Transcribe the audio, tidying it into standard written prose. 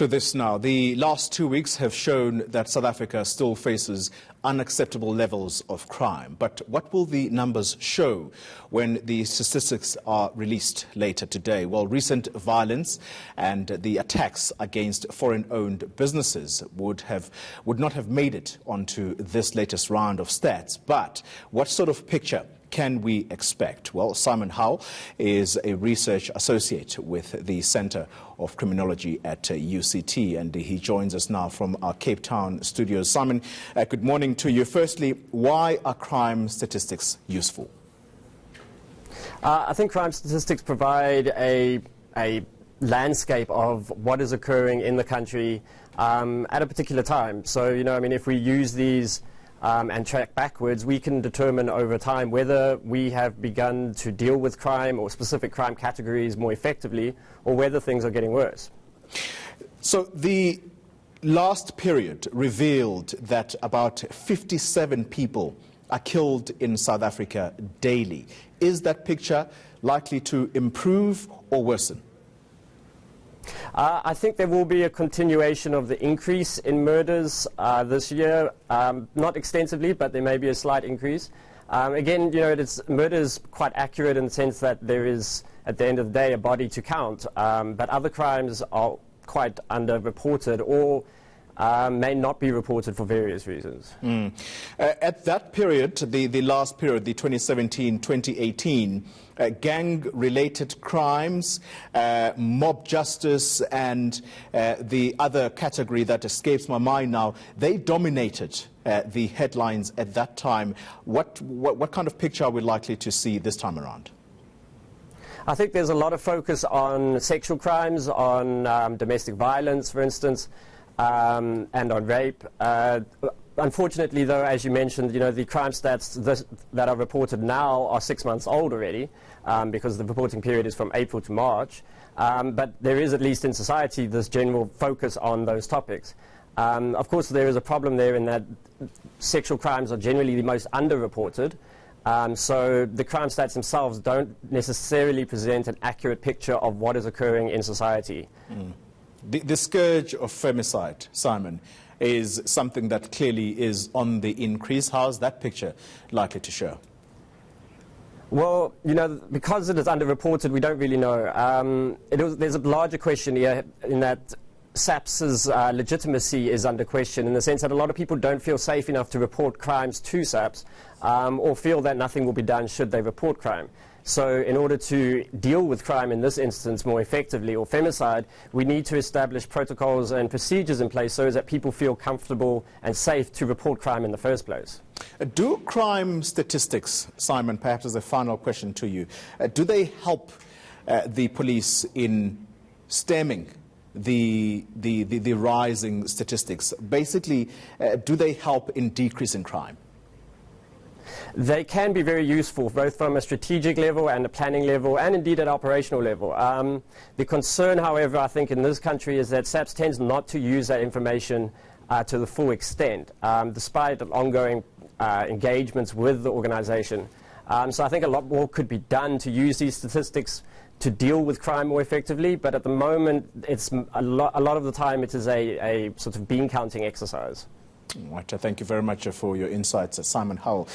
To this now, the last 2 weeks have shown that South Africa still faces unacceptable levels of crime. But what will the numbers show when the statistics are released later today? Well, recent violence and the attacks against foreign-owned businesses would not have made it onto this latest round of stats. But what sort of picture can we expect? Well, Simon Howell is a research associate with the Center of Criminology at UCT, and he joins us now from our Cape Town studios. Simon, good morning to you. Firstly, why are crime statistics useful? I think crime statistics provide a landscape of what is occurring in the country at a particular time. So, if we use these and track backwards, we can determine over time whether we have begun to deal with crime or specific crime categories more effectively, or whether things are getting worse. So the last period revealed that about 57 people are killed in South Africa daily. Is that picture likely to improve or worsen? I think there will be a continuation of the increase in murders this year, not extensively, but there may be a slight increase. Again, murder is quite accurate in the sense that there is, at the end of the day, a body to count, but other crimes are quite underreported or may not be reported for various reasons. At that period, the last period, the 2017-2018, gang-related crimes, mob justice, and the other category that escapes my mind now, they dominated the headlines at that time. What kind of picture are we likely to see this time around? I think there's a lot of focus on sexual crimes, on domestic violence, for instance, and on rape. Unfortunately, though, as you mentioned, the crime stats that are reported now are 6 months old already, because the reporting period is from April to March. But there is, at least in society, this general focus on those topics. Of course, there is a problem there in that sexual crimes are generally the most underreported. So the crime stats themselves don't necessarily present an accurate picture of what is occurring in society. The scourge of femicide, Simon, is something that clearly is on the increase. How is that picture likely to show? Well, because it is underreported, we don't really know. There's a larger question here in that SAPS's legitimacy is under question, in the sense that a lot of people don't feel safe enough to report crimes to SAPS, or feel that nothing will be done should they report crime. So in order to deal with crime in this instance more effectively, or femicide, we need to establish protocols and procedures in place so that people feel comfortable and safe to report crime in the first place. Do crime statistics, Simon, perhaps as a final question to you, do they help the police in stemming the rising statistics? Basically, do they help in decreasing crime? They can be very useful, both from a strategic level and a planning level, and indeed at operational level. The concern, however, I think in this country is that SAPS tends not to use that information to the full extent, despite ongoing engagements with the organization. So I think a lot more could be done to use these statistics to deal with crime more effectively, but at the moment, it's a lot of the time it is a sort of bean counting exercise. All right, thank you very much for your insights, Simon Howell.